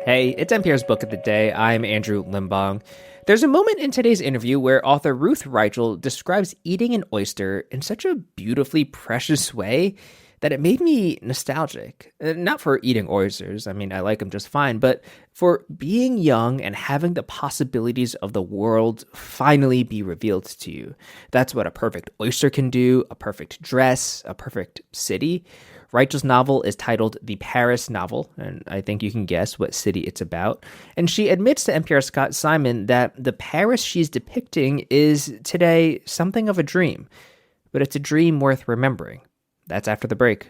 Hey, it's NPR's Book of the Day. I'm Andrew Limbong. There's a moment in today's interview where author Ruth Reichl describes eating an oyster in such a beautifully precious way that it made me nostalgic. Not for eating oysters, I mean, I like them just fine, but for being young and having the possibilities of the world finally be revealed to you. That's what a perfect oyster can do, a perfect dress, a perfect city. Reichel's novel is titled The Paris Novel, and I think you can guess what city it's about. And she admits to NPR Scott Simon that the Paris she's depicting is today something of a dream, but it's a dream worth remembering. That's after the break.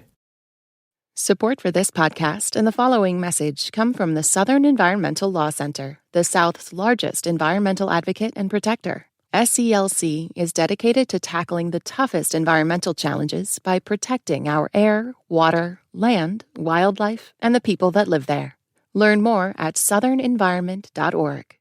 Support for this podcast and the following message come from the Southern Environmental Law Center, the South's largest environmental advocate and protector. SELC is dedicated to tackling the toughest environmental challenges by protecting our air, water, land, wildlife, and the people that live there. Learn more at southernenvironment.org.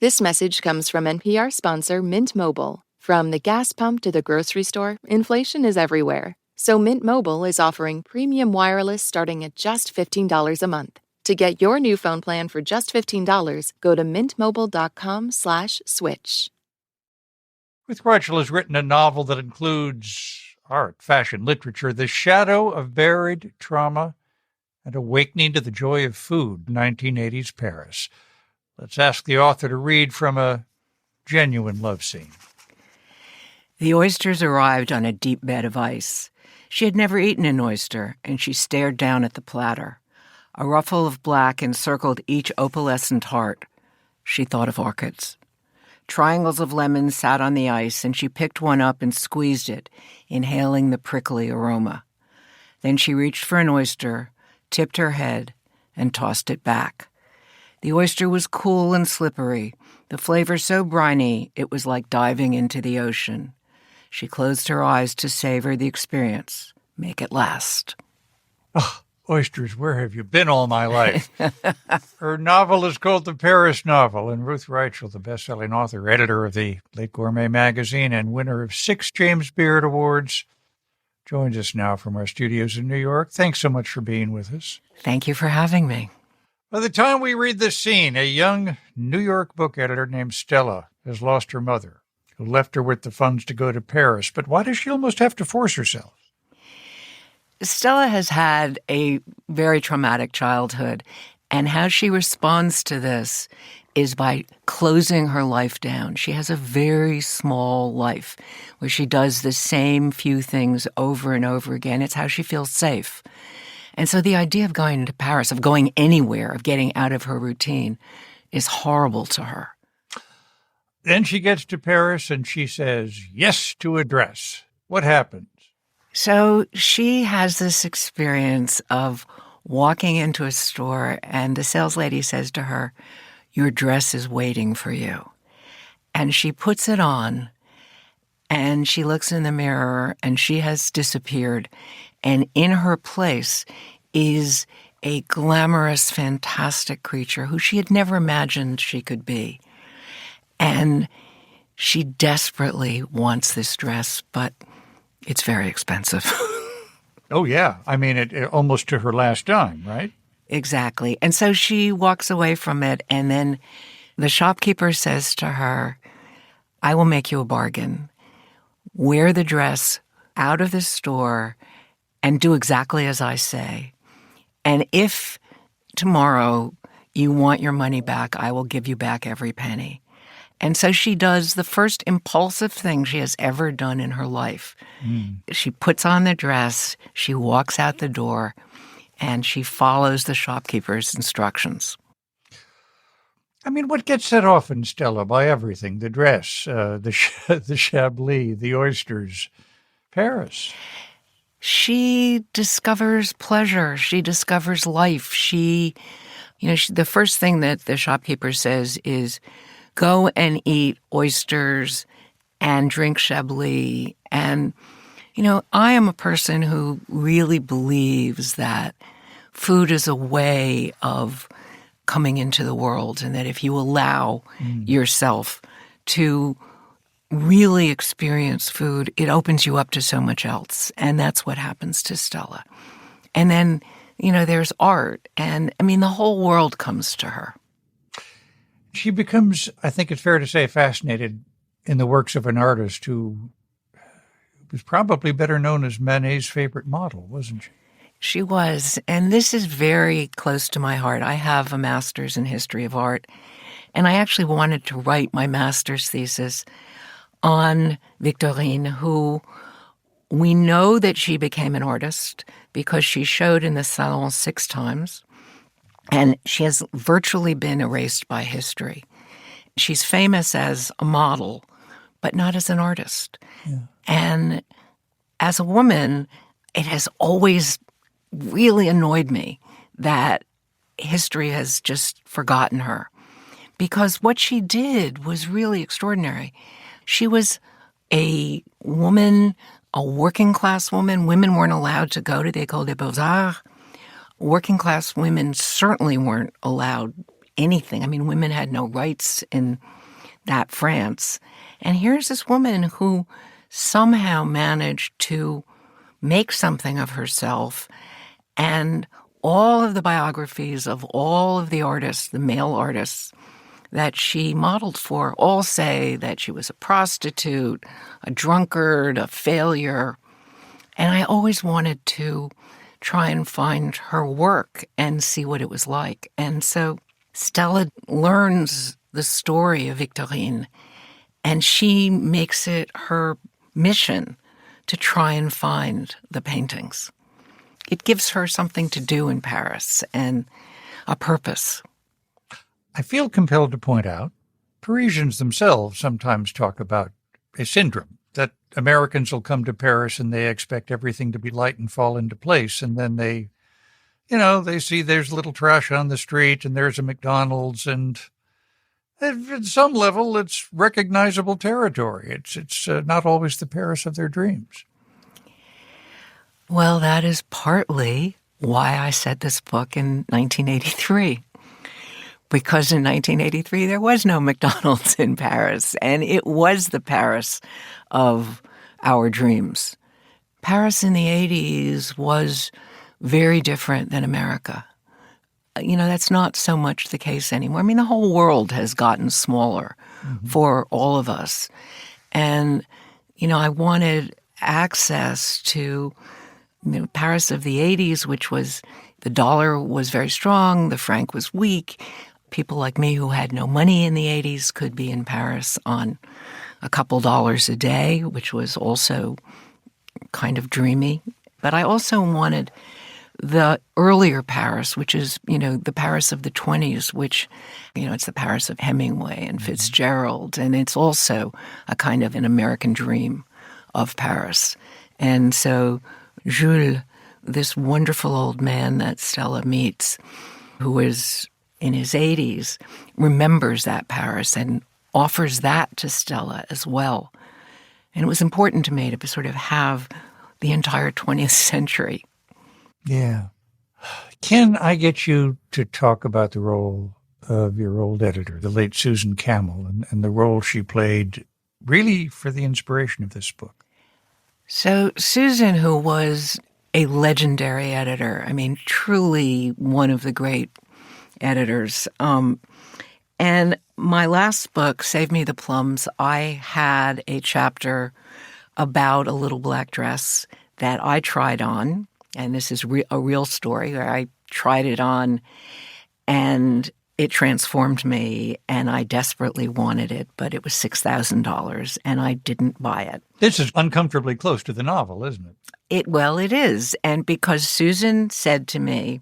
This message comes from NPR sponsor Mint Mobile. From the gas pump to the grocery store, inflation is everywhere. So Mint Mobile is offering premium wireless starting at just $15 a month. To get your new phone plan for just $15, go to mintmobile.com/switch. Ruth Reichl has written a novel that includes art, fashion, literature, the shadow of buried trauma, and awakening to the joy of food, 1980s Paris. Let's ask the author to read from a genuine love scene. The oysters arrived on a deep bed of ice. She had never eaten an oyster, and she stared down at the platter. A ruffle of black encircled each opalescent heart. She thought of orchids. Triangles of lemons sat on the ice, and she picked one up and squeezed it, inhaling the prickly aroma. Then she reached for an oyster, tipped her head, and tossed it back. The oyster was cool and slippery, the flavor so briny it was like diving into the ocean. She closed her eyes to savor the experience. Make it last. Oh, oysters, where have you been all my life? Her novel is called The Paris Novel, and Ruth Reichl, the best-selling author, editor of the Late Gourmet magazine, and winner of 6 James Beard Awards, joins us now from our studios in New York. Thanks so much for being with us. Thank you for having me. By the time we read this scene, a young New York book editor named Stella has lost her mother, who left her with the funds to go to Paris. But why does she almost have to force herself? Stella has had a very traumatic childhood, and how she responds to this is by closing her life down. She has a very small life where she does the same few things over and over again. It's how she feels safe. And so the idea of going to Paris, of going anywhere, of getting out of her routine is horrible to her. Then she gets to Paris and she says yes to a dress. What happens? So she has this experience of walking into a store and the saleslady says to her, "Your dress is waiting for you." And she puts it on and she looks in the mirror and she has disappeared. And in her place is a glamorous, fantastic creature who she had never imagined she could be. And she desperately wants this dress, but it's very expensive. Oh, yeah. I mean, it almost to her last dime, right? Exactly. And so she walks away from it, and then the shopkeeper says to her, "I will make you a bargain. Wear the dress out of the store and do exactly as I say. And if tomorrow you want your money back, I will give you back every penny." And so she does the first impulsive thing she has ever done in her life. She puts on the dress, she walks out the door, and she follows the shopkeeper's instructions. I mean, what gets set off in Stella by everything? The dress, the Chablis, the oysters, Paris. She discovers pleasure. She discovers life. The first thing that the shopkeeper says is, "Go and eat oysters and drink Chablis." And, I am a person who really believes that food is a way of coming into the world, and that if you allow yourself to really experience food, it opens you up to so much else. And that's what happens to Stella. And then there's art. And, the whole world comes to her. She becomes, I think it's fair to say, fascinated in the works of an artist who was probably better known as Manet's favorite model, wasn't she? She was. And this is very close to my heart. I have a master's in history of art, and I actually wanted to write my master's thesis on Victorine, who we know that she became an artist because she showed in the Salon 6 times, and she has virtually been erased by history. She's famous as a model, but not as an artist. Yeah. And as a woman, it has always really annoyed me that history has just forgotten her, because what she did was really extraordinary. She was a woman, a working-class woman. Women weren't allowed to go to the École des Beaux-Arts. Working-class women certainly weren't allowed anything. Women had no rights in that France. And here's this woman who somehow managed to make something of herself, and all of the biographies of all of the artists, the male artists that she modeled for, all say that she was a prostitute, a drunkard, a failure. And I always wanted to try and find her work and see what it was like. And so Stella learns the story of Victorine, and she makes it her mission to try and find the paintings. It gives her something to do in Paris and a purpose. I feel compelled to point out, Parisians themselves sometimes talk about a syndrome, that Americans will come to Paris and they expect everything to be light and fall into place. And then they see there's a little trash on the street and there's a McDonald's, and at some level it's recognizable territory. It's not always the Paris of their dreams. Well, that is partly why I said this book in 1983. Because in 1983, there was no McDonald's in Paris, and it was the Paris of our dreams. Paris in the 80s was very different than America. That's not so much the case anymore. The whole world has gotten smaller for all of us. And, I wanted access to Paris of the 80s, which was, the dollar was very strong, the franc was weak. People like me who had no money in the 80s could be in Paris on a couple dollars a day, which was also kind of dreamy. But I also wanted the earlier Paris, which is, the Paris of the 20s, which, it's the Paris of Hemingway and Fitzgerald. And it's also a kind of an American dream of Paris. And so Jules, this wonderful old man that Stella meets, who is in his 80s, remembers that Paris and offers that to Stella as well. And it was important to me to sort of have the entire 20th century. Yeah. Can I get you to talk about the role of your old editor, the late Susan Campbell, and the role she played really for the inspiration of this book? So Susan, who was a legendary editor, truly one of the great editors. And my last book, Save Me the Plums, I had a chapter about a little black dress that I tried on. And this is a real story where I tried it on and it transformed me, and I desperately wanted it, but it was $6,000 and I didn't buy it. This is uncomfortably close to the novel, isn't it? Well, it is. And because Susan said to me,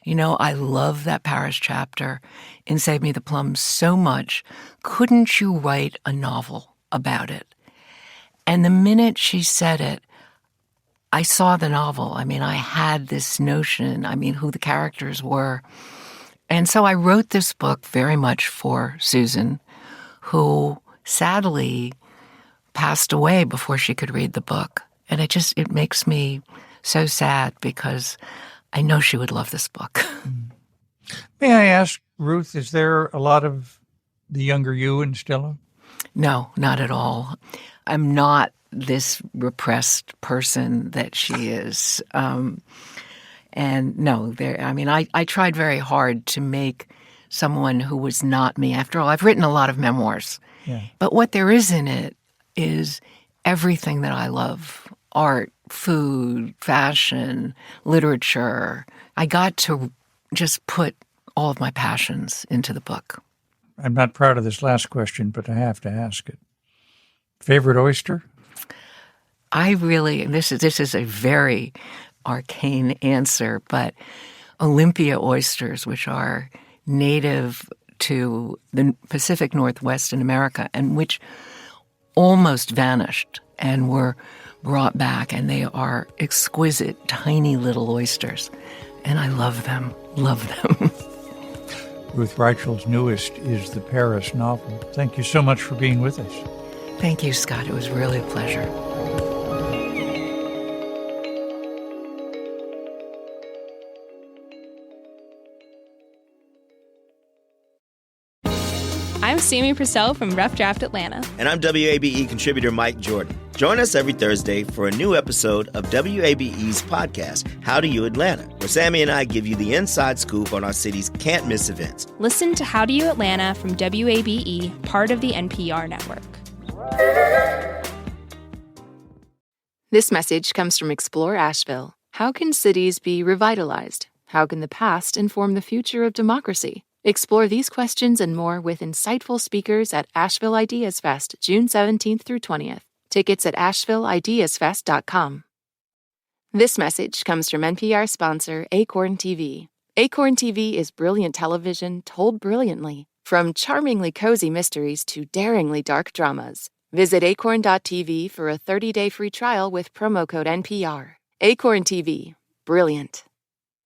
I love that Paris chapter in Save Me the Plums so much. Couldn't you write a novel about it? And the minute she said it, I saw the novel. I had this notion, who the characters were. And so I wrote this book very much for Susan, who sadly passed away before she could read the book. And it makes me so sad because I know she would love this book. May I ask, Ruth, is there a lot of the younger you in Stella? No, not at all. I'm not this repressed person that she is. And no, I tried very hard to make someone who was not me. After all, I've written a lot of memoirs. Yeah. But what there is in it is everything that I love: art, food, fashion, literature. I got to just put all of my passions into the book. I'm not proud of this last question, but I have to ask it. Favorite oyster? This is a very arcane answer, but Olympia oysters, which are native to the Pacific Northwest in America and which almost vanished and were brought back, and they are exquisite, tiny little oysters. And I love them, love them. Ruth Reichl's newest is the Paris novel. Thank you so much for being with us. Thank you, Scott. It was really a pleasure. I'm Sammy Purcell from Rough Draft Atlanta. And I'm WABE contributor Mike Jordan. Join us every Thursday for a new episode of WABE's podcast, How Do You Atlanta, where Sammy and I give you the inside scoop on our city's can't-miss events. Listen to How Do You Atlanta from WABE, part of the NPR network. This message comes from Explore Asheville. How can cities be revitalized? How can the past inform the future of democracy? Explore these questions and more with insightful speakers at Asheville Ideas Fest, June 17th through 20th. Tickets at AshevilleIdeasFest.com. This message comes from NPR sponsor Acorn TV. Acorn TV is brilliant television told brilliantly, from charmingly cozy mysteries to daringly dark dramas. Visit acorn.tv for a 30-day free trial with promo code NPR. Acorn TV. Brilliant.